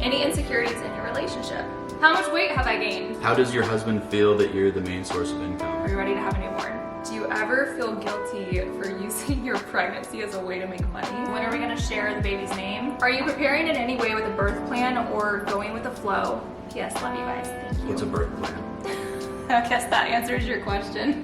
Any insecurities in your relationship? How much weight have I gained? How does your husband feel that you're the main source of income? Are you ready to have a newborn? Do you ever feel guilty for using your pregnancy as a way to make money? When are we gonna share the baby's name? Are you preparing in any way with a birth plan or going with the flow? P.S. Love you guys. Thank you. What's a birth plan? I guess that answers your question.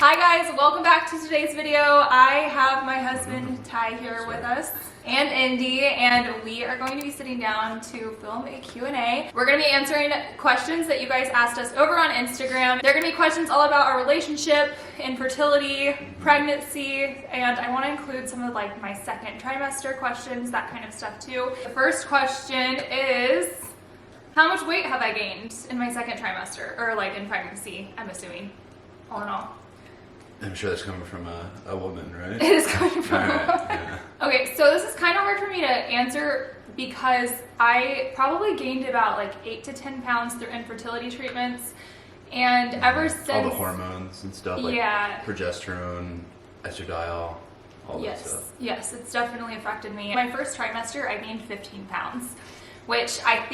Hi guys, welcome back to today's video. I have my husband Ty here with us and Indy, and we are going to be sitting down to film a Q&A. We're going to be answering questions that you guys asked us over on Instagram. They're going to be questions all about our relationship, infertility, pregnancy, and I want to include some of like my second trimester questions, that kind of stuff too. The first question is, how much weight have I gained in my second trimester, or like in pregnancy, I'm assuming, all in all? I'm sure that's coming from a woman, right? It is coming from a woman. Yeah. Okay, so this is kind of hard for me to answer because I probably gained about like 8 to 10 pounds through infertility treatments, and ever since all the hormones and stuff, like progesterone, estradiol, all that stuff. Yes, it's definitely affected me. My first trimester, I gained 15 pounds, which I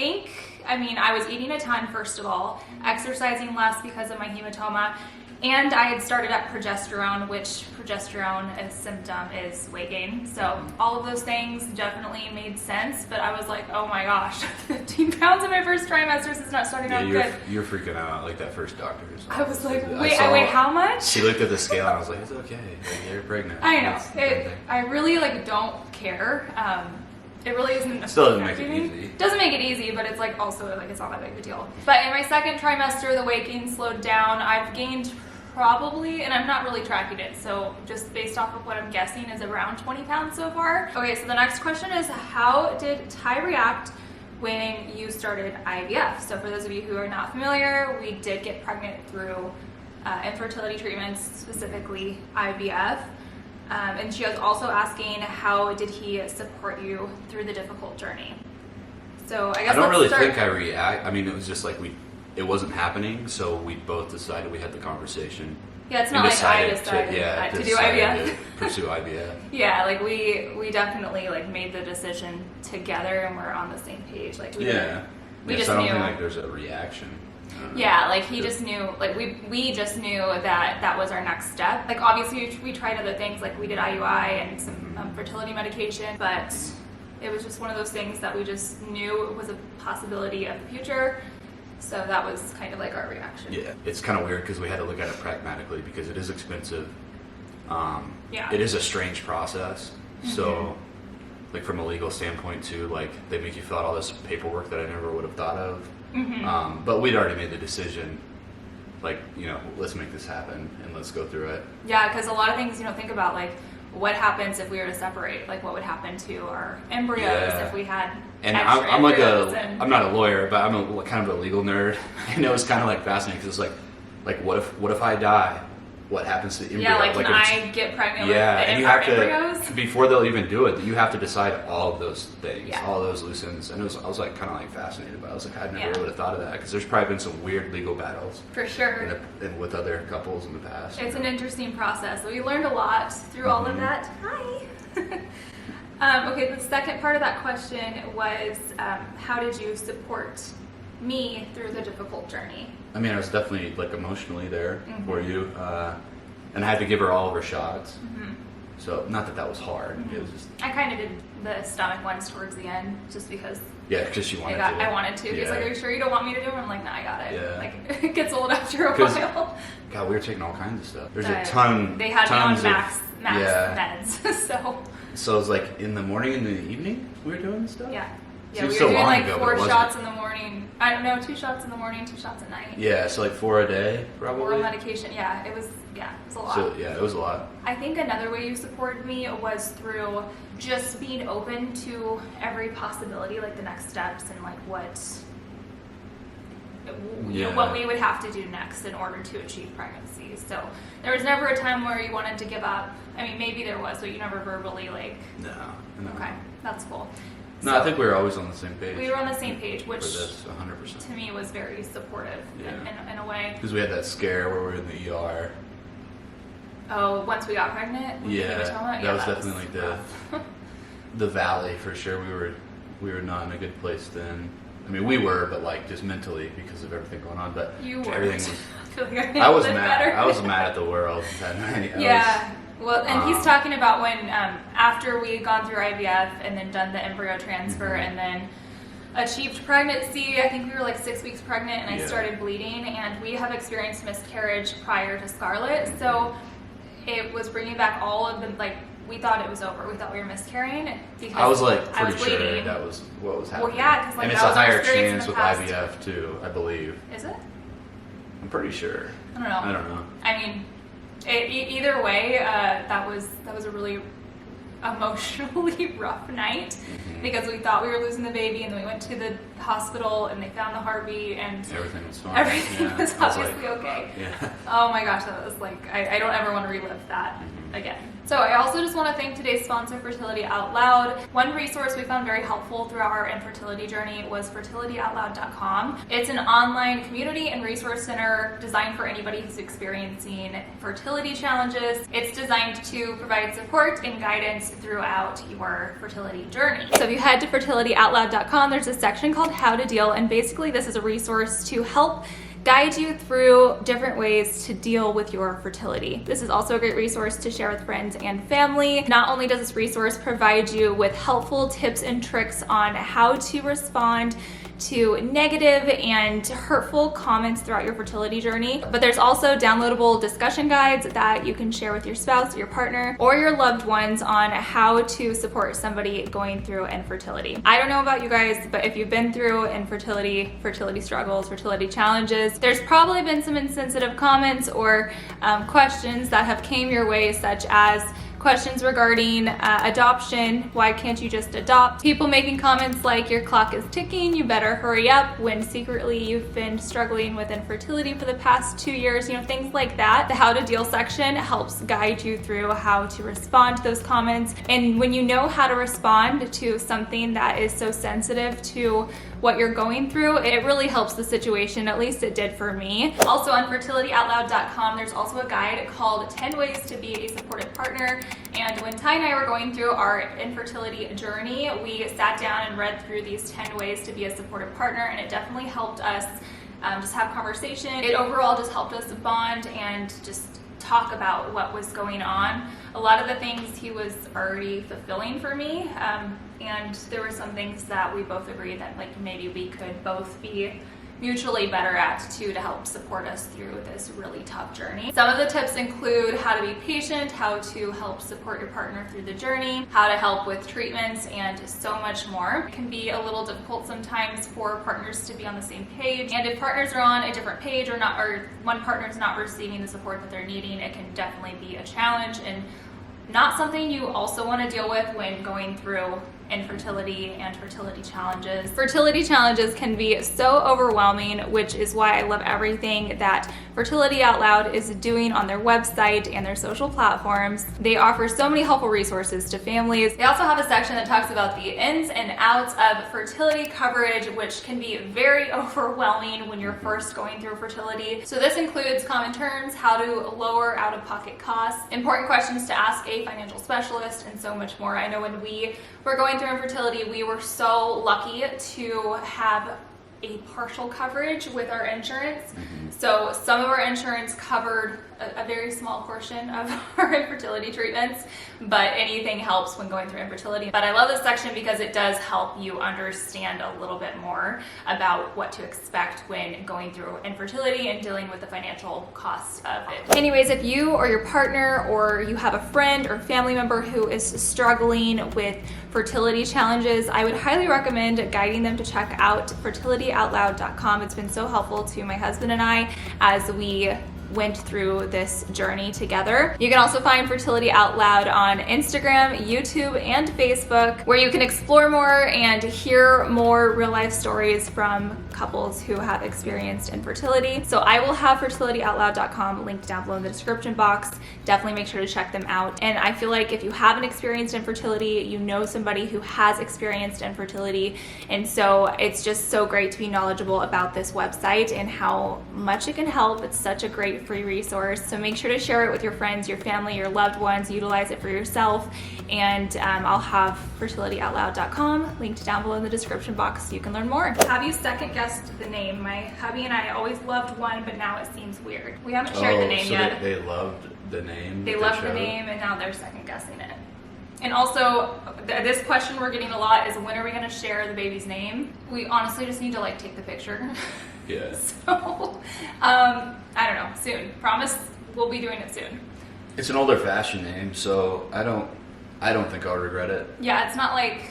was eating a ton, first of all, exercising less because of my hematoma, and I had started up progesterone, which progesterone, a symptom is weight gain. So all of those things definitely made sense, but I was like, oh my gosh, 15 pounds in my first trimester, this is not starting out good. You're freaking out, like that first doctor. I was like, wait, how much? She looked at the scale and I was like, it's okay, like, you're pregnant. I know, I really like don't care. It really isn't. Still doesn't make it easy. Doesn't make it easy, but it's like also like it's not that big of a deal. But in my second trimester, the weight gain slowed down. I've gained probably, and I'm not really tracking it, so just based off of what I'm guessing, is around 20 pounds so far. Okay, so the next question is, how did Ty react when you started IVF? So for those of you who are not familiar, we did get pregnant through infertility treatments, specifically IVF. And she was also asking, how did he support you through the difficult journey? So I guess I don't really think I react. I mean, it was just like it wasn't happening, so we both decided, we had the conversation. Yeah, it's not like I decided to do IVF. To pursue IVF. Yeah, like we definitely like made the decision together, and we're on the same page. Like we just so I don't knew. think like there's a reaction. Yeah, like he just knew, like we just knew that that was our next step. Like obviously we tried other things, like we did IUI and some fertility medication, but it was just one of those things that we just knew was a possibility of the future. So that was kind of like our reaction. Yeah, it's kind of weird because we had to look at it pragmatically because it is expensive. Yeah. It is a strange process. Mm-hmm. So, like from a legal standpoint too, like they make you fill out all this paperwork that I never would have thought of. Mm-hmm. But we'd already made the decision, like, let's make this happen and let's go through it. Yeah, because a lot of things, think about, like, what happens if we were to separate? Like, what would happen to our embryos if we had extra embryos? I'm not a lawyer, but I'm kind of a legal nerd. And it was kind of like fascinating because it's like what if I die? What happens to the embryo? Yeah, like can I get pregnant with and you our have embryos? To, before they'll even do it, you have to decide all of those things, Yeah. all those loose ends. And I was like kind of like fascinated by it. I was like, I never would have thought of that because there's probably been some weird legal battles. For sure. And with other couples in the past. It's an interesting process. We learned a lot through all of that. Hi. Okay, the second part of that question was, how did you support me through the difficult journey? I mean, I was definitely like emotionally there for you, and I had to give her all of her shots. Mm-hmm. So not that was hard. Mm-hmm. It was just I kind of did the stomach ones towards the end, just because. Yeah, because she wanted to. I wanted to. He's like, "Are you sure you don't want me to do it?" I'm like, "No, I got it." Yeah. Like it gets old after a while. God, we were taking all kinds of stuff. There's a ton. They had me on max meds, So it was like in the morning and in the evening we were doing this stuff. Yeah. Yeah, we were doing like 4 shots in the morning. I don't know, 2 shots in the morning, 2 shots at night. Yeah, so like 4 a day, probably. Oral medication, it was a lot. So yeah, it was a lot. I think another way you supported me was through just being open to every possibility, like the next steps and like what we would have to do next in order to achieve pregnancy. So there was never a time where you wanted to give up. I mean, maybe there was, but you never verbally No. Okay, that's cool. No, I think we were always on the same page. We were on the same page, which for this, 100%. To me was very supportive in a way. Because we had that scare where we were in the ER. Oh, once we got pregnant? Yeah, that was definitely like the valley for sure. We were not in a good place then. I mean, we were, but like just mentally because of everything going on. But you were. Everything was. I was mad. Better. I was mad at the world that night. Well, and he's talking about when after we had gone through IVF and then done the embryo transfer and then achieved pregnancy. I think we were like 6 weeks pregnant, and I started bleeding. And we have experienced miscarriage prior to Scarlett, so it was bringing back all of the like. We thought it was over. We thought we were miscarrying because I was like pretty sure bleeding. That was what was happening. Well, yeah, because like and it's that a was our higher experience chance with IVF too, I believe. Is it? I'm pretty sure. I don't know. I mean, either way, that was a really emotionally rough night because we thought we were losing the baby, and then we went to the hospital and they found the heartbeat and everything was fine. Everything was obviously like, okay. Yeah. Oh my gosh, that was like I don't ever want to relive that again. So I also just want to thank today's sponsor, Fertility Out Loud. One resource we found very helpful throughout our infertility journey was fertilityoutloud.com. It's an online community and resource center designed for anybody who's experiencing fertility challenges. It's designed to provide support and guidance throughout your fertility journey. So if you head to fertilityoutloud.com, there's a section called How to Deal, and basically this is a resource to help guide you through different ways to deal with your fertility. This is also a great resource to share with friends and family. Not only does this resource provide you with helpful tips and tricks on how to respond to negative and hurtful comments throughout your fertility journey, but there's also downloadable discussion guides that you can share with your spouse, your partner, or your loved ones on how to support somebody going through infertility. I don't know about you guys, but if you've been through infertility, fertility struggles, fertility challenges, there's probably been some insensitive comments or questions that have came your way, such as questions regarding adoption. Why can't you just adopt? People making comments like your clock is ticking, you better hurry up, when secretly you've been struggling with infertility for the past 2 years, things like that. The How to Deal section helps guide you through how to respond to those comments. And when you know how to respond to something that is so sensitive to what you're going through, it really helps the situation. At least it did for me. Also on fertilityoutloud.com, there's also a guide called 10 Ways to Be a Supportive Partner. And when Ty and I were going through our infertility journey, we sat down and read through these 10 ways to be a supportive partner, and it definitely helped us just have conversation. It overall just helped us bond and just talk about what was going on. A lot of the things he was already fulfilling for me, and there were some things that we both agreed that like maybe we could both be mutually better at too, to help support us through this really tough journey. Some of the tips include how to be patient, how to help support your partner through the journey, how to help with treatments, and so much more. It can be a little difficult sometimes for partners to be on the same page, and if partners are on a different page or one partner is not receiving the support that they're needing, it can definitely be a challenge and not something you also want to deal with when going through infertility and fertility challenges. Fertility challenges can be so overwhelming, which is why I love everything that Fertility Out Loud is doing on their website and their social platforms. They offer so many helpful resources to families. They also have a section that talks about the ins and outs of fertility coverage, which can be very overwhelming when you're first going through fertility. So this includes common terms, how to lower out-of-pocket costs, important questions to ask a financial specialist, and so much more. I know when we were going through infertility, we were so lucky to have a partial coverage with our insurance. So some of our insurance covered a very small portion of our infertility treatments, but anything helps when going through infertility. But I love this section because it does help you understand a little bit more about what to expect when going through infertility and dealing with the financial costs of it. Anyways, if you or your partner or you have a friend or family member who is struggling with fertility challenges, I would highly recommend guiding them to check out fertilityoutloud.com. It's been so helpful to my husband and I as we went through this journey together. You can also find Fertility Out Loud on Instagram, YouTube, and Facebook, where you can explore more and hear more real life stories from couples who have experienced infertility. So I will have fertilityoutloud.com linked down below in the description box. Definitely make sure to check them out. And I feel like if you haven't experienced infertility, you know somebody who has experienced infertility. And so it's just so great to be knowledgeable about this website and how much it can help. It's such a great great free resource. So make sure to share it with your friends, your family, your loved ones, utilize it for yourself. And I'll have fertilityoutloud.com linked down below in the description box so you can learn more. Have you second guessed the name? My hubby and I always loved one, but now it seems weird. We haven't shared the name so yet. They loved the name. They loved the name, and now they're second guessing it. And also, this question we're getting a lot is, when are we going to share the baby's name? We honestly just need to like take the picture. Yeah. So, I don't know, soon. Promise we'll be doing it soon. It's an older fashioned name, so I don't think I'll regret it. Yeah, it's not like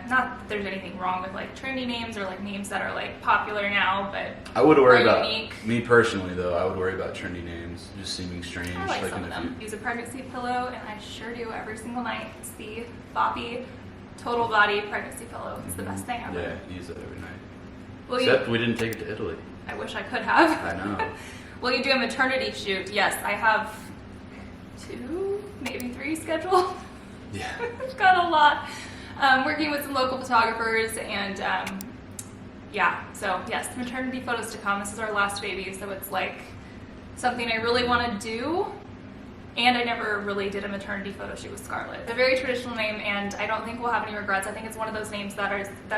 not that there's anything wrong with like trendy names or like names that are like popular now, but I would worry about unique. Me personally though. I would worry about trendy names just seeming strange. I like some in of a them. few- Use a pregnancy pillow, and I sure do every single night. It's the Boppy Total Body Pregnancy Pillow. It's the best thing ever. Yeah, use it every night. Will Except we didn't take it to Italy. I wish I could have. I know. Will you do a maternity shoot? Yes, I have 2, maybe 3 scheduled. Yeah. I've got a lot. Working with some local photographers, and yeah, so yes, maternity photos to come. This is our last baby, so it's like something I really want to do, and I never really did a maternity photo shoot with Scarlett. It's a very traditional name, and I don't think we'll have any regrets. I think it's one of those names that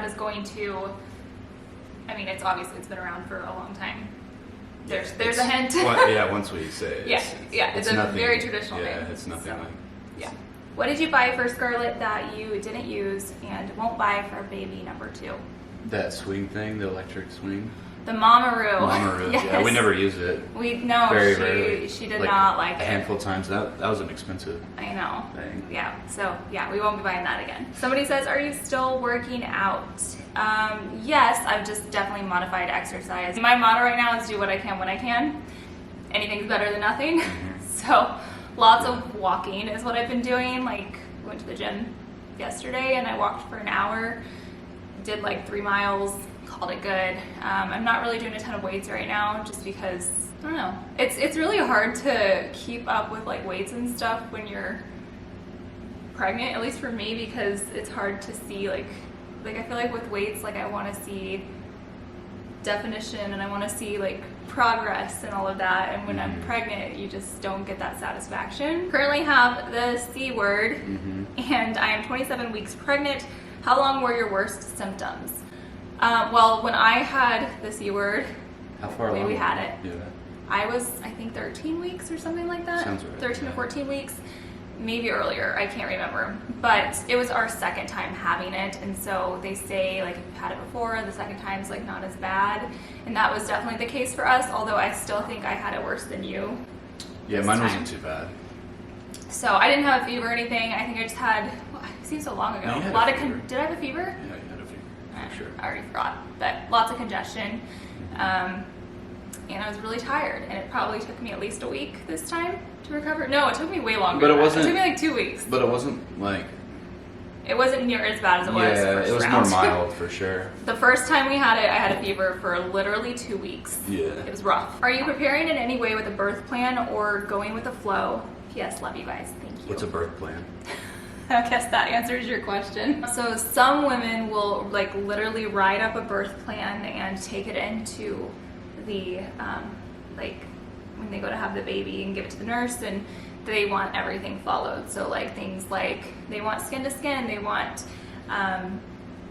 is going to, I mean, it's been around for a long time. There's a hint. Yeah, once we say it. It's a nothing, very traditional name. Yeah, it's nothing So, like. yeah. What did you buy for Scarlett that you didn't use and won't buy for baby number 2? That swing thing, the electric swing. The Mamaroo. Mamaroo. Yes. Yeah, we never use it. Very rarely. She did not like a it. handful of times. That was an expensive I know. thing. Yeah. So yeah, we won't be buying that again. Somebody says, "Are you still working out?" Yes, I've just definitely modified exercise. My motto right now is do what I can when I can. Anything's better than nothing. So lots of walking is what I've been doing. Like, went to the gym yesterday and I walked for an hour, did like 3 miles, called it good. I'm not really doing a ton of weights right now just because, I don't know. It's really hard to keep up with like weights and stuff when you're pregnant, at least for me, because it's hard to see like I feel like with weights, like I want to see definition and I want to see like progress and all of that, and when I'm pregnant you just don't get that satisfaction. Currently have the C word, and I am 27 weeks pregnant. How long were your worst symptoms? Well, when I had the C word, How far the way along? we had it, Yeah. I was, I think, 13 weeks or something like that. Sounds right, 13 yeah. to 14 weeks, maybe earlier, I can't remember. But it was our second time having it, and so they say, like, if you've had it before, the second time's, like, not as bad. And that was definitely the case for us, although I still think I had it worse than you. Yeah, this mine time. wasn't too bad. So I didn't have a fever or anything. I think I just had, well, it seems so long ago. No, you had a lot a of, fever. did I have a fever? Yeah, you had a few, for sure. I already forgot, but lots of congestion. And I was really tired, and it probably took me at least a week this time to recover. No, it took me way longer. But it than that. wasn't- It took me like 2 weeks. But it wasn't like. It wasn't near as bad as it was. Yeah, the first it was round. more mild for sure. The first time we had it, I had a fever for literally 2 weeks. Yeah. It was rough. Are you preparing in any way with a birth plan or going with the flow? P.S. Love you guys. Thank you. What's a birth plan? I guess that answers your question. So some women will like literally write up a birth plan and take it into the like when they go to have the baby and give it to the nurse, and they want everything followed. So like things like they want skin to skin, they want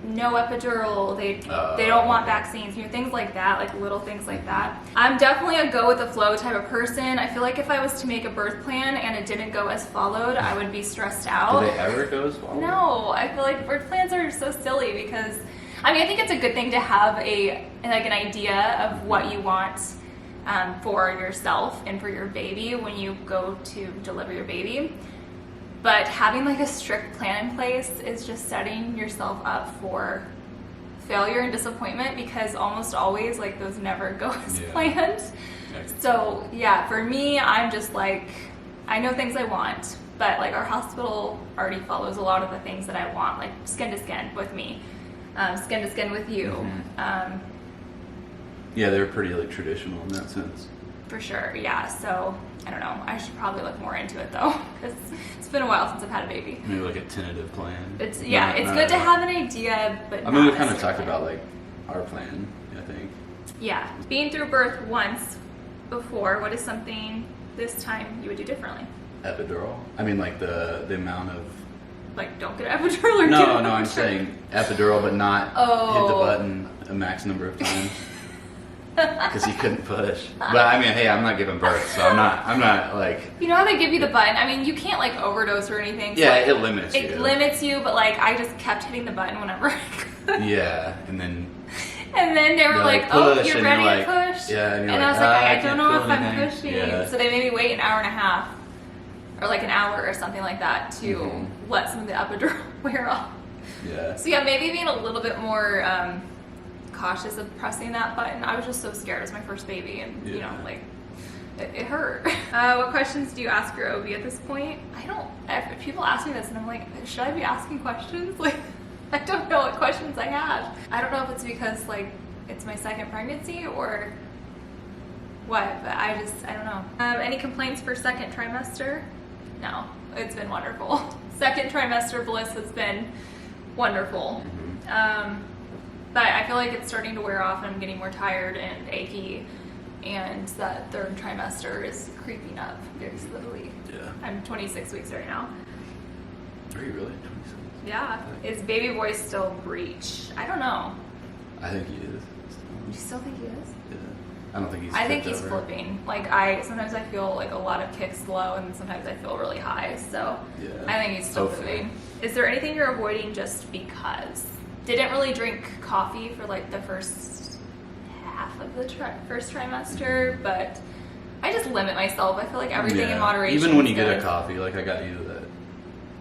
no epidural, they don't want vaccines, you know, things like that, like little things like that. I'm definitely a go with the flow type of person. I feel like if I was to make a birth plan and it didn't go as followed, I would be stressed out. Do they ever go as well? No, I feel like birth plans are so silly because, I mean, I think it's a good thing to have an idea of what you want for yourself and for your baby when you go to deliver your baby. But having like a strict plan in place is just setting yourself up for failure and disappointment, because almost always like those never go as planned. So yeah, for me, I'm just like, I know things I want, but like our hospital already follows a lot of the things that I want, like skin to skin with me, skin to skin with you. Yeah, they're pretty like traditional in that sense. For sure, yeah. So I don't know. I should probably look more into it though, because it's been a while since I've had a baby. Maybe like a tentative plan. It's Not good to have an idea, but I mean, we not a kind of strict talked plan. about like our plan, I think. Yeah, being through birth once before. What is something this time you would do differently? Epidural. I mean, like the amount of. Like, don't get an epidural or No, get an no, I'm epidural? saying epidural, but not hit the button a max number of times. Because you couldn't push. But I mean, hey, I'm not giving birth, so I'm not like. You know how they give you the button? I mean, you can't like overdose or anything. So Yeah, like, it limits you. It limits you, but like I just kept hitting the button whenever I could. Yeah, and then. And then they were They're like, like, "Oh, push," you're and ready you're to like, push." yeah, and you're I was like, like, "Ah, I I don't can't know feel if I'm anything." pushing. Yeah. So they made me wait an hour and a half, or like an hour or something like that, to Mhm. let some of the epidural wear off. Yeah. So yeah, maybe being a little bit more cautious of pressing that button. I was just so scared. It was my first baby, and you know, Yeah. like it hurt. What questions do you ask your OB at this point? I don't. If people ask me this, and I'm like, should I be asking questions? Like, I don't know what questions I have. I don't know if it's because like it's my second pregnancy or what, but I don't know. Any complaints for second trimester? No, it's been wonderful. Second trimester bliss has been wonderful. But I feel like it's starting to wear off and I'm getting more tired and achy, and that third trimester is creeping up very slowly. Yeah. I'm 26 weeks right now. Are you really 26? Yeah. Is baby boy still breech? I don't know. I think he is. Do you still think he is? Yeah. I don't think he's. I think flipped he's over. flipping. Like sometimes I feel like a lot of kicks low, and sometimes I feel really high. So Yeah. I think he's still Hopefully. moving. Is there anything you're avoiding just because? Didn't really drink coffee for like the first half of the first trimester, but I just limit myself. I feel like everything in moderation. Even when is you get a good. coffee, like I got you that,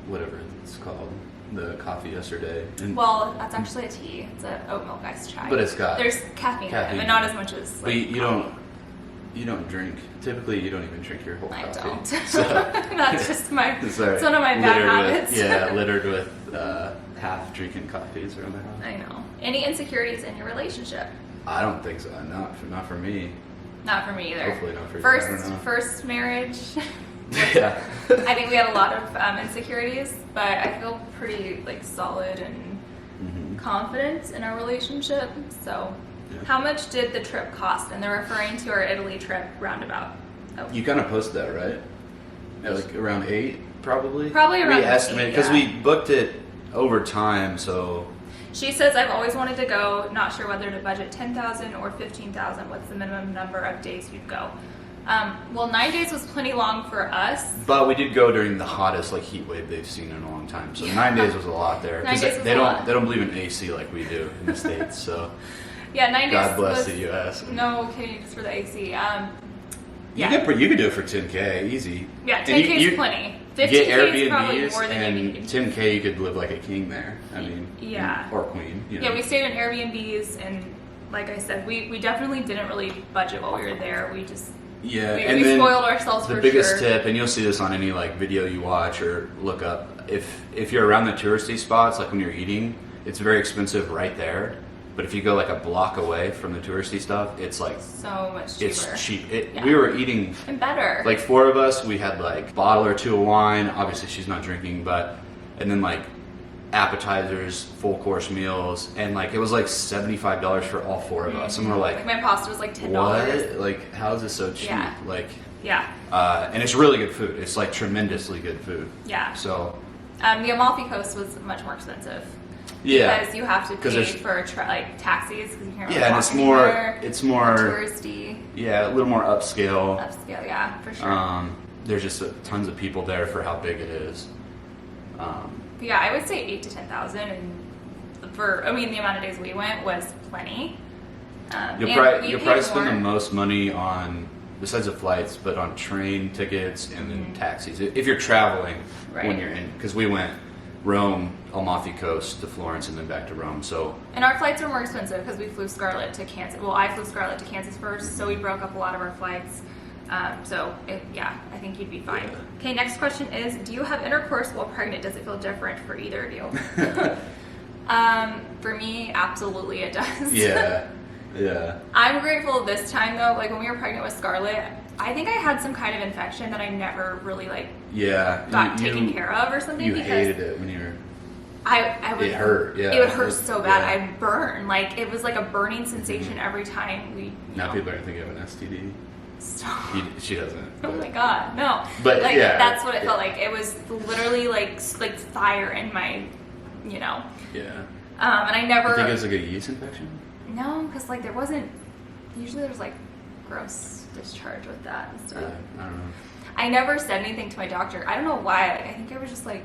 whatever it's called, the coffee yesterday. And, Well, that's actually a tea. It's an oat milk iced chai. But it's got there's caffeine, in it, caffeine. but not as much as. but Like, you don't drink. Typically, you don't even drink your whole I coffee. don't. So, That's just my. sorry. It's one of my bad habits. Littered with half drinking coffees around the house. I know. Any insecurities in your relationship? I don't think so. Not for me. Not for me either. Hopefully not for you. I don't know. First marriage. Yeah. I think we had a lot of insecurities, but I feel pretty like solid and Mhm. confident in our relationship. So, Yeah. how much did the trip cost? And they're referring to our Italy trip roundabout. Oh. You kind of posted that, right? Yeah, like around 8, probably. Probably around We estimated 8, because yeah. we booked it over time, so She says, I've always wanted to go, not sure whether to budget 10,000 or 15,000. What's the minimum number of days you'd go? Well, 9 days was plenty long for us. But we did go during the hottest like heat wave they've seen in a long time. So 9 days was a lot there. 9 days was they a don't lot. they don't believe in AC like we do in the States. So Yeah, 9 days God bless was, the US. No kidding, just for the AC. You Yeah. could do it for 10K easy. Yeah, And 10K is you plenty. Get 15K is probably Airbnbs more than you and need. 10K you could live like a king there. I mean, Yeah. or queen. You know. Yeah, we stayed in Airbnbs, and like I said, we definitely didn't really budget while we were there. We just Yeah, we, and we then spoiled ourselves the for biggest sure. tip, and you'll see this on any like video you watch or look up. If you're around the touristy spots, like when you're eating, it's very expensive right there. But if you go like a block away from the touristy stuff, it's like So much cheaper. it's cheap. Yeah. We were eating And better. like 4 of us. We had like a bottle or 2 of wine. Obviously, she's not drinking, but and then like appetizers, full course meals, and like it was like $75 for all 4 of us. And we're like, my pasta was like $10. what? Like, how is this so cheap? Yeah. Like. Yeah, And it's really good food. It's like tremendously good food. yeah. So The Amalfi Coast was much more expensive. yeah, Because you have to 'Cause pay there's- for like taxis because you can't really yeah, and walk it's more, anywhere. Touristy, yeah, a little more upscale. upscale, yeah, for sure. There's just tons of people there for how big it is. But yeah, I would say 8 to 10,000, and the amount of days we went was plenty. You'll and probably, we you'll paid probably spend the more. most money on, besides the flights, but on train tickets and then Mm-hmm. taxis. If you're traveling Right. when you're in, because we went Rome, Amalfi Coast to Florence, and then back to Rome. So And our flights were more expensive because we flew Scarlett to Kansas. Well, I flew Scarlett to Kansas first, so we broke up a lot of our flights. Yeah, I think you'd be fine. Yeah. Okay, next question is, do you have intercourse while pregnant? Does it feel different for either of you? For me, absolutely it does. yeah, yeah. I'm grateful this time though, like when we were pregnant with Scarlett, I think I had some kind of infection that I never really Yeah, got taken care of or something. You because hated it when you were. I would, It hurt, yeah. It would hurt so bad. Yeah. I'd burn. Like it was like a burning sensation every time we. Now people are gonna think you have an STD. Stop. She doesn't. Oh my god, no. But like yeah, that's what it felt like. It was literally like fire in my, you know. Yeah. And I never. You think it was like a yeast infection? No, because like there wasn't. Usually there's like gross discharge with that and stuff. Yeah, I don't know. I never said anything to my doctor. I don't know why. Like, I think I was just like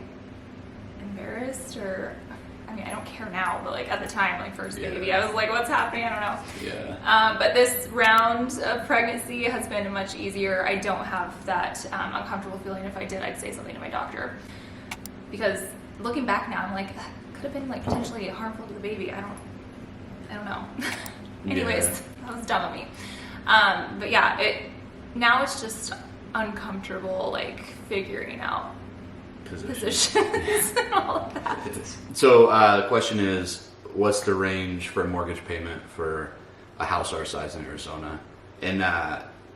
embarrassed, or I mean, I don't care now, but like at the time, like first baby, I was like, what's happening? I don't know. Yeah. But this round of pregnancy has been much easier. I don't have that uncomfortable feeling. If I did, I'd say something to my doctor, because looking back now, I'm like, that could have been like potentially harmful to the baby. I don't know. Anyways, that was dumb of me. But yeah, now it's just uncomfortable, like figuring out positions and all of that. So the question is, what's the range for a mortgage payment for a house our size in Arizona? And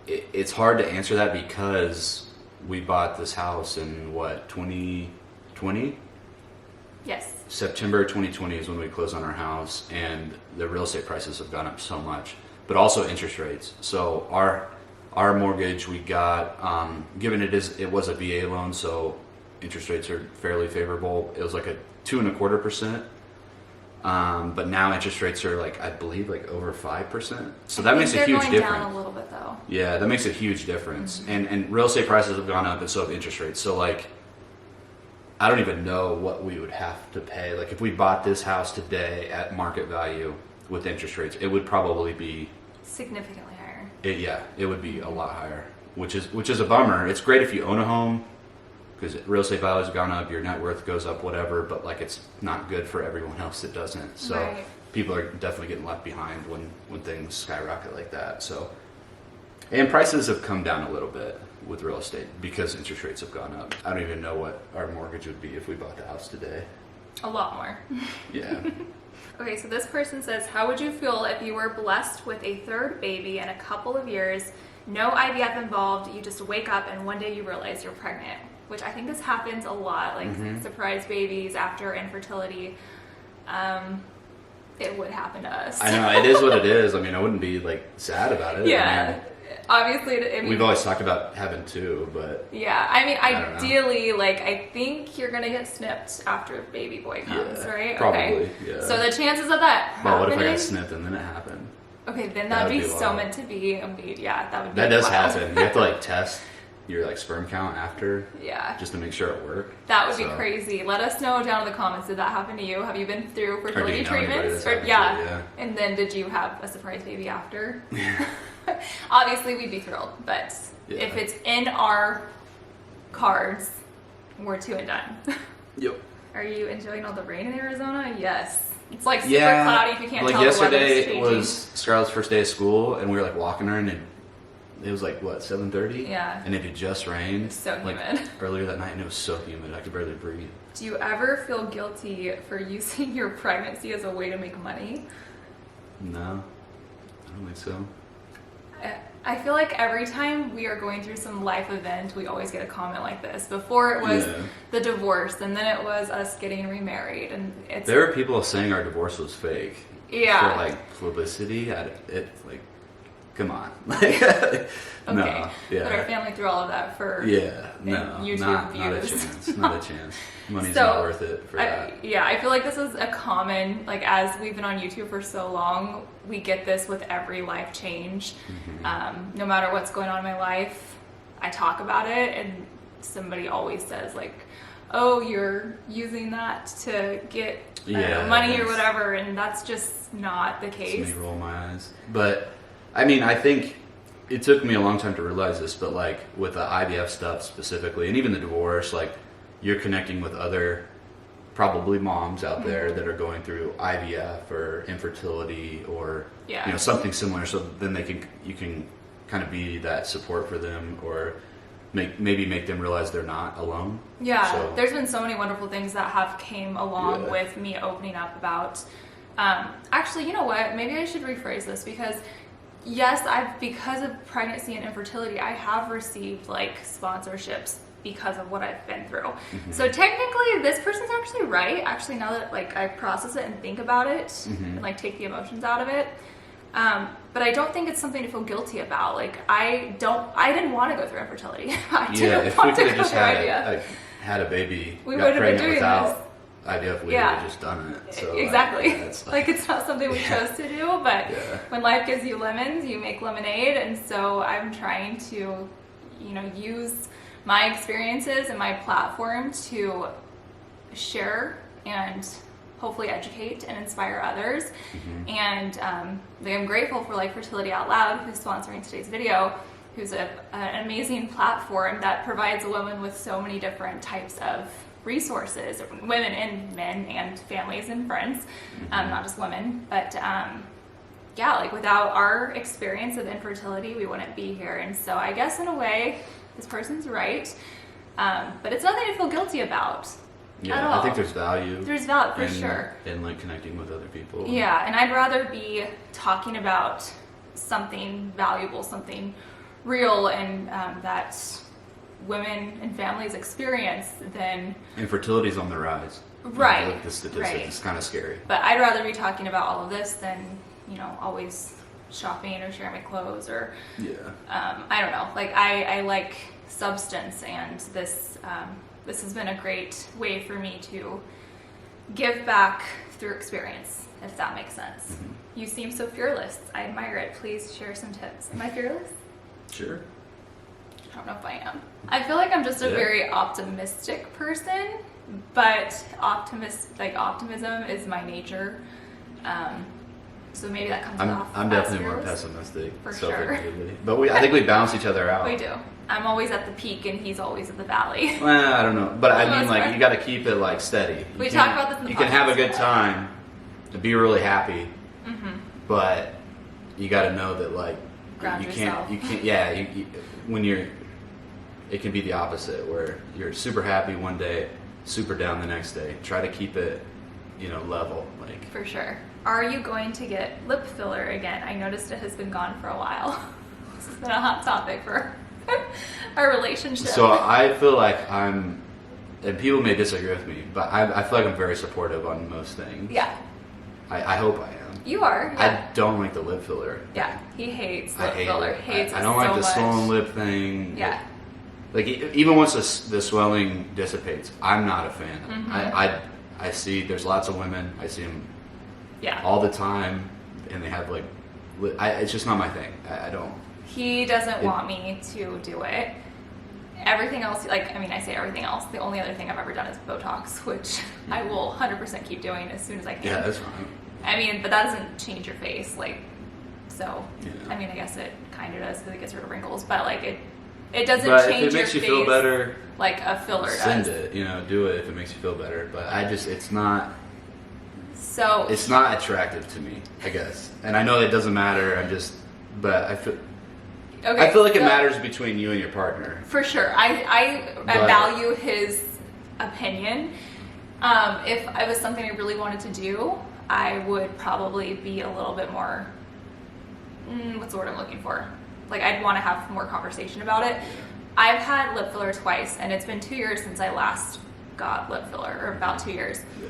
it's hard to answer that because we bought this house in what, 2020? Yes. September 2020 is when we closed on our house, and the real estate prices have gone up so much, but also interest rates. So our mortgage we got, given it was a VA loan, so interest rates are fairly favorable. It was like a 2.25%, but now interest rates are like, I believe, like over 5%. So that makes a huge difference. They're going down a little bit though. Yeah, that makes a huge difference. And real estate prices have gone up, and so have interest rates. So like, I don't even know what we would have to pay. Like if we bought this house today at market value with interest rates, it would probably be significantly higher. It would be a lot higher, which is a bummer. It's great if you own a home because real estate values have gone up, your net worth goes up, whatever. But like it's not good for everyone else that doesn't. So right. People are definitely getting left behind when things skyrocket like that. So and prices have come down a little bit with real estate because interest rates have gone up. I don't even know what our mortgage would be if we bought the house today. A lot more. Yeah. Okay, so this person says, how would you feel if you were blessed with a third baby in a couple of years, no IVF involved, you just wake up and one day you realize you're pregnant? Which I think this happens a lot, like surprise babies after infertility. It would happen to us. I know, it is what it is. I mean, I wouldn't be like sad about it. Yeah. I mean, obviously, I mean, we've always talked about having two, but yeah, I mean, I don't ideally, like, I think you're gonna get snipped after baby boy comes, right? Probably, okay. yeah. So the chances of that happening. Well, what if I got snipped and then it happened? Okay, then that'd be so wild. meant to be. Yeah, that would be. That does wild. happen. You have to like test your like sperm count after. Yeah. Just to make sure it worked. That would be crazy. Let us know down in the comments. Did that happen to you? Have you been through fertility treatments? Yeah. And then did you have a surprise baby after? Yeah. Obviously, we'd be thrilled, but if it's in our cards, we're two and done. Yep. Are you enjoying all the rain in Arizona? Yes. It's like super cloudy if you can't tell. Like yesterday was Scarlett's first day of school, and we were like walking her, and it was like what, 7:30? Yeah. And it had just rained. It's so like humid. Earlier that night, and it was so humid I could barely breathe. Do you ever feel guilty for using your pregnancy as a way to make money? No, I don't think so. I feel like every time we are going through some life event, we always get a comment like this. Before it was the divorce, and then it was us getting remarried, and it's. There are people saying our divorce was fake. Yeah. For like publicity, like, come on. Okay. No. Yeah. Put our family through all of that for. Yeah. No. YouTube not a views. chance. Not a chance. Money's not worth it for that. Yeah, I feel like this is a common, like, as we've been on YouTube for so long, we get this with every life change. No matter what's going on in my life, I talk about it, and somebody always says, like, oh, you're using that to get money or whatever, and that's just not the case. It's me roll my eyes. But, I mean, I think it took me a long time to realize this, but, like, with the IVF stuff specifically, and even the divorce, like, you're connecting with other probably moms out there that are going through IVF or infertility or something similar, so then you can kind of be that support for them, or maybe make them realize they're not alone. There's been so many wonderful things that have came along with me opening up about actually, you know what, maybe I should rephrase this, because yes, because of pregnancy and infertility, I have received like sponsorships because of what I've been through. So technically this person's actually right. Actually, now that like I process it and think about it and like take the emotions out of it, But I don't think it's something to feel guilty about. Like, I didn't want to go through infertility. I Yeah, didn't if we want could to have go just through had a baby, We got would have been pregnant doing without IVF, we would Yeah. have just done it. So Exactly. yeah, it's Like, it's not something we chose to do, but Yeah. when life gives you lemons, you make lemonade. And so I'm trying to, use my experiences and my platform to share and hopefully educate and inspire others. And I'm grateful for Fertility Out Loud, who's sponsoring today's video, who's an amazing platform that provides a woman with so many different types of resources, women and men and families and friends, not just women. But without our experience of infertility, we wouldn't be here. And so I guess in a way, this person's right. But it's nothing to feel guilty about. Yeah, at all. I think there's value. There's value, for sure. In connecting with other people. Yeah, and I'd rather be talking about something valuable, something real, and that women and families experience than... Infertility's on the rise. Right. Look at the statistics. Right. It's kind of scary. But I'd rather be talking about all of this than, always shopping or sharing my clothes or... Yeah. I don't know. I like substance, and this has been a great way for me to give back through experience, if that makes sense. You seem so fearless. I admire it. Please share some tips. Am I fearless? Sure. I don't know if I am. I feel like I'm just a very optimistic person, but optimism is my nature. So maybe that comes off. I'm as definitely more fearless. pessimistic. For sure. But I think we balance each other out. We do. I'm always at the peak and he's always at the valley. Well, I don't know. But I mean, Most part. you got to keep it steady. We talked about this in the You can have a podcast. good time, and be really happy, but you got to know that Ground yourself. you can't. Yeah, when you're, it can be the opposite where you're super happy one day, super down the next day. Try to keep it, level. For sure. Are you going to get lip filler again? I noticed it has been gone for a while. This has been a hot topic for our relationship. So I feel like and people may disagree with me, but I feel like I'm very supportive on most things. Yeah. I hope I am. You are. Yeah. I don't like the lip filler. Yeah. He hates I lip hate filler. it. Hates I it don't like so the much. swollen lip thing. Yeah. Even once the swelling dissipates, I'm not a fan. I see there's lots of women. I see them Yeah. all the time, and they have it's just not my thing. I don't. He doesn't want me to do it. Everything else, I say everything else. The only other thing I've ever done is Botox, which I will 100% keep doing as soon as I can. Yeah, that's fine. But that doesn't change your face, so. Yeah. I guess it kind of does because it gets rid of wrinkles, but it doesn't But change if it makes your you feel face better, like a filler send does. it. Do it if it makes you feel better. But it's not. So It's not attractive to me, I guess. And I know that doesn't matter. But I feel. okay, I feel like it so- matters between you and your partner. For sure. I But- value his opinion. If it was something I really wanted to do, I would probably be a little bit more, what's the word I'm looking for? I'd want to have more conversation about it. I've had lip filler twice, and it's been 2 years since I last got lip filler, or about 2 years. Yeah.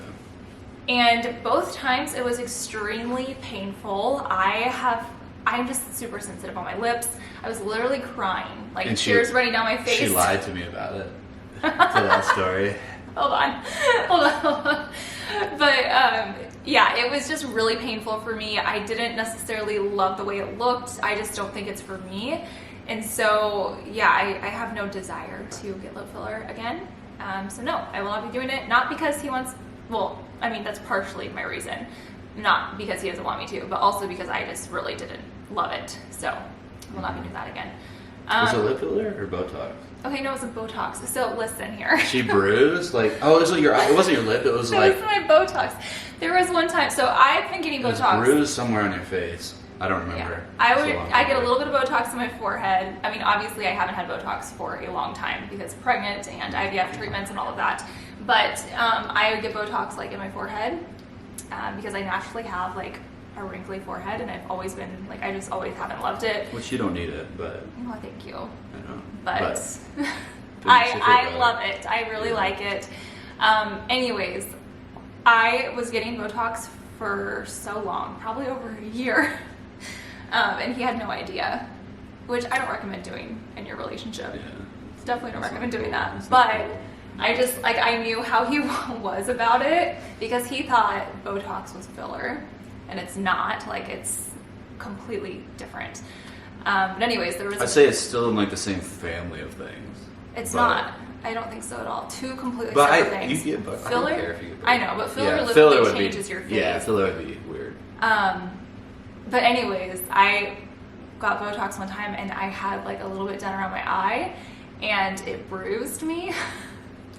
And both times it was extremely painful. I'm just super sensitive on my lips. I was literally crying, And tears running down my face. She lied to me about it. To that story. Hold on. But it was just really painful for me. I didn't necessarily love the way it looked. I just don't think it's for me. And so, I have no desire to get lip filler again. So no, I will not be doing it. Not because he wants, that's partially my reason. Not because he doesn't want me to, but also because I just really didn't love it. So I will not be doing that again. Was it lip filler or Botox? Okay, no, it was a Botox. So listen here. She bruised? It wasn't your lip, it was It was my Botox. There was one time, so I've been getting it was Botox. bruised somewhere on your face. I don't remember. Yeah. I get a little bit of Botox on my forehead. Obviously I haven't had Botox for a long time because pregnant and IVF treatments and all of that. But I would get Botox in my forehead because I naturally have a wrinkly forehead, and I've always been I just always haven't loved it. Which you don't need it, but Oh, thank you. I know. But makes you feel I better. love it. I really like it. Anyways, I was getting Botox for so long, probably over a year. And he had no idea, which I don't recommend doing in your relationship. Yeah. Definitely don't recommend doing that. That's But not cool. I just, like, I knew how he was about it because he thought Botox was filler, and it's not. Like, it's completely different. But anyways, there was... I'd say it's still in, like, the same family of things. It's but- not. I don't think so at all. Two completely But separate things. you get both. Filler? I don't care if you get both. I know, but filler Yeah, literally filler would changes be, your face. Yeah, filler would be weird. But anyways, I got Botox one time and I had like a little bit done around my eye and it bruised me.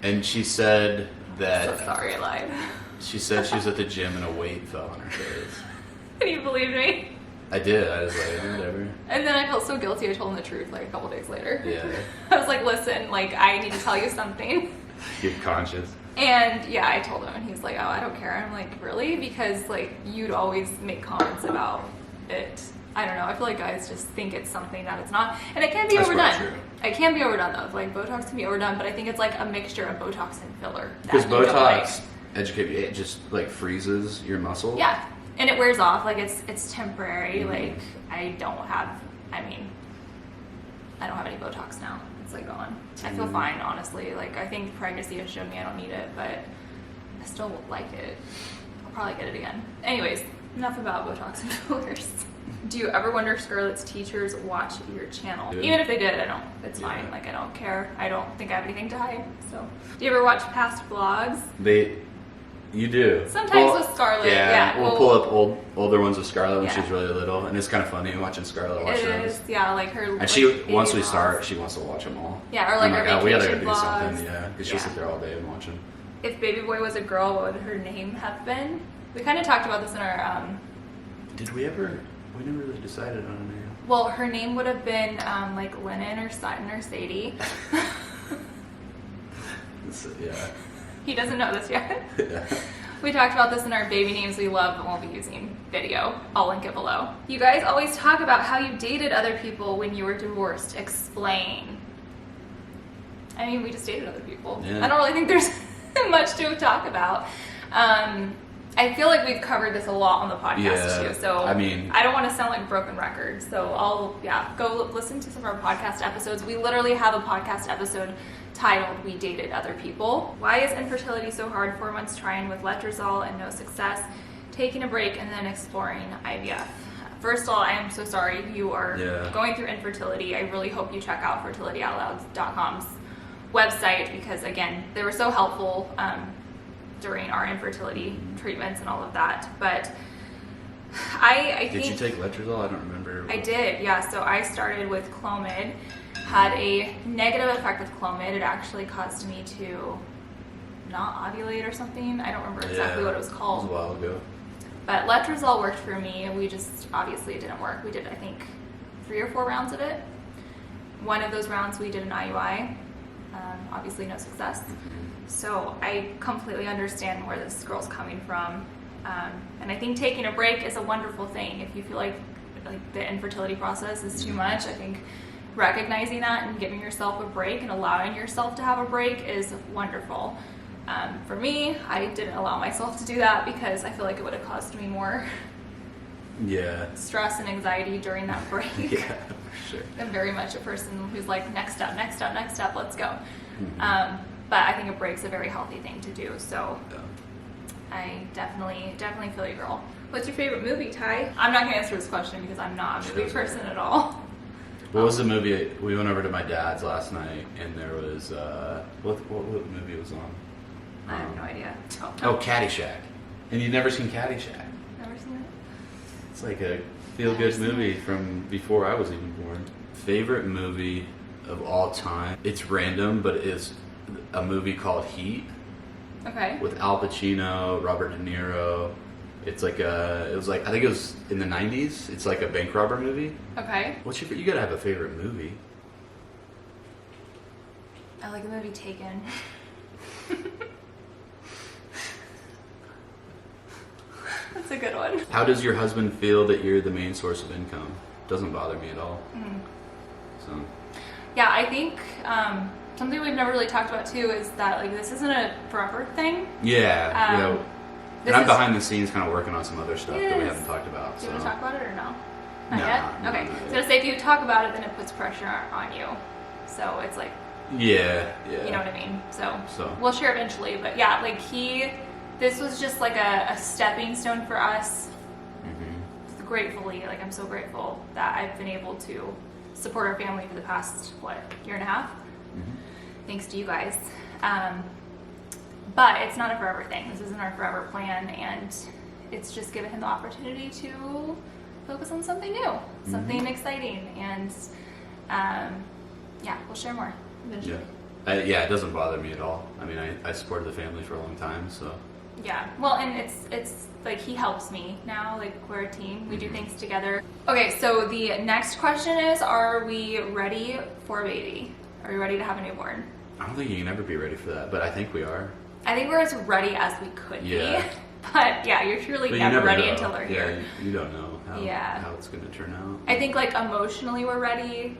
And she said that... So sorry, I lied. She said she was at the gym and a weight fell on her face. Can you believe me? I did. I was like, whatever. And then I felt so guilty. I told him the truth like a couple days later. Yeah. I was like, listen, like I need to tell you something. Get conscious. And yeah, I told him and he's like, oh, I don't care. I'm like, really? Because like you'd always make comments about it. I don't know. I feel like guys just think it's something that it's not. And it can be That's overdone. probably true. It can be overdone though. Like Botox can be overdone, but I think it's like a mixture of Botox and filler. that Because you don't like. Botox, it just like freezes your muscle. Yeah. And it wears off. Like it's temporary. Mhm. Like I don't have any Botox now. It's like gone. I feel Mhm. fine, honestly. Like I think pregnancy has shown me I don't need it, but I still like it. I'll probably get it again. Anyways, enough about Botox and fillers. Do you ever wonder if Scarlett's teachers watch your channel? Yeah. Even if they did, I don't. It's Yeah. fine. Like I don't care. I don't think I have anything to hide. So, do you ever watch past vlogs? You do. Sometimes with Scarlett, yeah. We'll Well- pull up older ones with Scarlett when Yeah. she's really little, and it's kind of funny watching Scarlett watch It those. is, yeah. Like her. And like, she, baby once we vlogs. start, she wants to watch them all. Yeah, or like I'm our we gotta go vacation do vlogs. something, yeah, because she'll Yeah. sit there all day and watch them. If Baby Boy was a girl, what would her name have been? We kind of talked about this in our. Did we ever? We never really decided on a name. Well, her name would have been like Lennon or Sutton or Sadie. Yeah. He doesn't know this yet. Yeah. We talked about this in our baby names we love and we'll be using video. I'll link it below. You guys always talk about how you dated other people when you were divorced. Explain. I mean, we just dated other people. Yeah. I don't really think there's much to talk about. I feel like we've covered this a lot on the podcast Yeah, too. So I mean- I don't want to sound like a broken record. So go listen to some of our podcast episodes. We literally have a podcast episode titled "We Dated Other People." Why is infertility so hard? 4 months trying with letrozole and no success. Taking a break and then exploring IVF. First of all, I am so sorry you are Yeah. going through infertility. I really hope you check out fertilityoutloud.com's website because again, they were so helpful during our infertility treatments and all of that. But I Did think you take letrozole? I don't remember. I did, yeah. So I started with Clomid, had a negative effect with Clomid. It actually caused me to not ovulate or something. I don't remember exactly what it was called. It was a while ago. But letrozole worked for me, and we just, obviously it didn't work. We did, I think, 3 or 4 rounds of it. One of those rounds we did an IUI. Obviously no success. So I completely understand where this girl's coming from. And I think taking a break is a wonderful thing. If you feel like the infertility process is too much, I think recognizing that and giving yourself a break and allowing yourself to have a break is wonderful. For me, I didn't allow myself to do that because I feel like it would have caused me more Yeah. stress and anxiety during that break. Yeah, for sure. I'm very much a person who's like, next step, next step, next step, let's go. Mhm. But I think a break's a very healthy thing to do. So Yeah. I definitely feel you, girl. What's your favorite movie, Ty? I'm not gonna answer this question because I'm not a movie Sure. person at all. What was the movie? We went over to my dad's last night, and there was what movie was on? I have no idea. Oh, Caddyshack. And you've never seen Caddyshack? Never seen it. It's like a feel-good movie from before I was even born. Favorite movie of all time? It's random, but it's a movie called Heat Okay. with Al Pacino, Robert De Niro. It's like it was like, I think it was in the 90s. It's like a bank robber movie. Okay. You gotta have a favorite movie. I like the movie Taken. That's a good one. How does your husband feel that you're the main source of income? Doesn't bother me at all. So Yeah, I think something we've never really talked about too is that like this isn't a forever thing. yeah, this and I'm is- behind the scenes kind of working on some other stuff that we Yes. haven't talked about. Do So you want to talk about it or no? Not yet? Okay. So I was gonna say, if you talk about it, then it puts pressure on you. So it's like, yeah. you know what I mean? So we'll share eventually. But yeah, like this was just like a stepping stone for us. Gratefully, like I'm so grateful that I've been able to support our family for the past, year and a half? Thanks to you guys. But it's not a forever thing. This isn't our forever plan, and it's just given him the opportunity to focus on something new, something exciting, and yeah, we'll share more eventually. Yeah, it doesn't bother me at all. I mean, I supported the family for a long time, so. Yeah, well, and it's like he helps me now, like we're a team, we do things together. Okay, so the next question is, are we ready for a baby? Are we ready to have a newborn? I don't think you can ever be ready for that, but I think we are. I think we're as ready as we could be. But yeah, you're truly but never ready know. until they're here. Yeah, you don't know how it's going to turn out. I think like emotionally we're ready.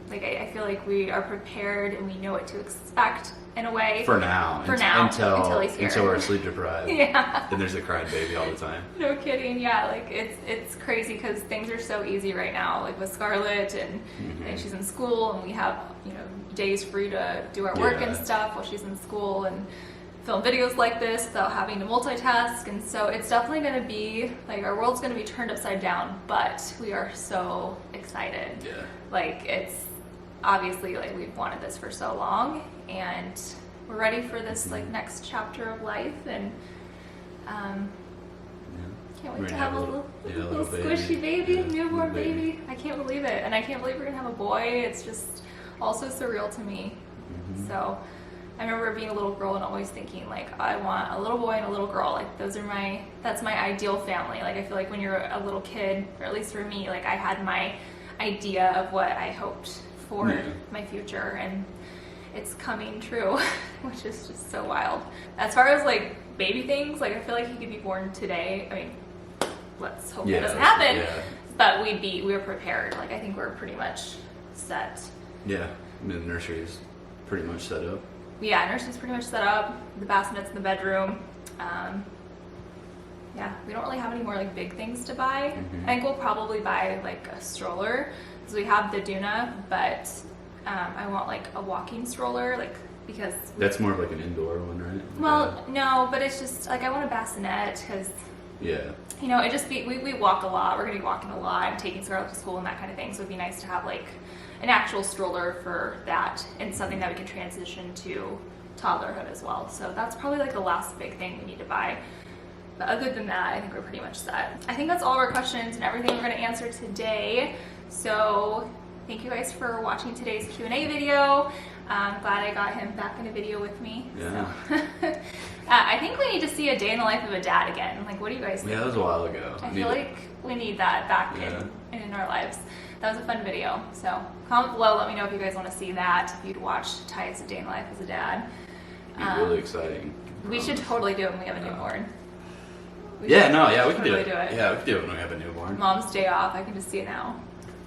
Like I feel like we are prepared and we know what to expect in a way. For now. Until he's here. Until we're sleep deprived. Yeah. Then there's a crying baby all the time. No kidding. Yeah, like it's crazy because things are so easy right now. Like with Scarlett and she's in school and we have days free to do our work and stuff while she's in school and film videos like this without having to multitask. And so it's definitely going to be like our world's going to be turned upside down. But we are so excited. Yeah. Like it's obviously like we've wanted this for so long and we're ready for this like next chapter of life and can't wait to have a little squishy baby, newborn baby. I can't believe it, and I can't believe we're gonna have a boy. It's just also surreal to me. So I remember being a little girl and always thinking like I want a little boy and a little girl. Like that's my ideal family. Like I feel like when you're a little kid, or at least for me, like I had my idea of what I hoped for my future, and it's coming true, which is just so wild. As far as like baby things, like I feel like he could be born today. I mean, let's hope that doesn't happen. But we were prepared. Like I think we're pretty much set. Yeah, I mean, the nursery is pretty much set up. Yeah, nursery's pretty much set up. The bassinet's in the bedroom. Yeah, we don't really have any more like big things to buy. I think we'll probably buy like a stroller. So we have the Duna, but I want like a walking stroller, like because that's more of like an indoor one, right? Well, no, but it's just like I want a bassinet because it just we walk a lot. We're gonna be walking a lot. I'm taking Scarlett to school and that kind of thing. So it'd be nice to have like an actual stroller for that and something that we can transition to toddlerhood as well. So that's probably like the last big thing we need to buy. But other than that, I think we're pretty much set. I think that's all of our questions and everything we're going to answer today. So thank you guys for watching today's Q&A video. I'm glad I got him back in a video with me. Yeah. So. I think we need to see a day in the life of a dad again. Like, what do you guys think? Yeah, that was a while ago. I feel like we need that back in our lives. That was a fun video. So comment below, let me know if you guys want to see that, if you'd watch Ty's Day in the Life as a Dad. It'd be really exciting. We should totally do it when we have a newborn. We can do it. Do it. Yeah, we can do it when we have a newborn. Mom's day off, I can just see it now.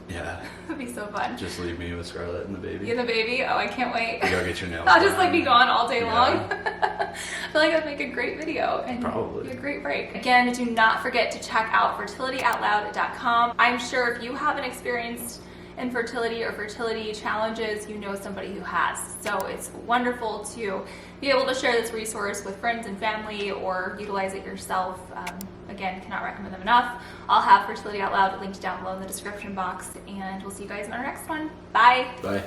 Yeah. It'd be so fun. Just leave me with Scarlett and the baby. You and the baby? Oh, I can't wait. You go get your nails I'll done. just like be gone all day long. I feel like that'd make a great video and probably be a great break. Again, do not forget to check out fertilityoutloud.com. I'm sure if you haven't experienced infertility or fertility challenges, you know somebody who has. So it's wonderful to be able to share this resource with friends and family or utilize it yourself. Again, cannot recommend them enough. I'll have Fertility Out Loud linked down below in the description box, and we'll see you guys in our next one. Bye. Bye.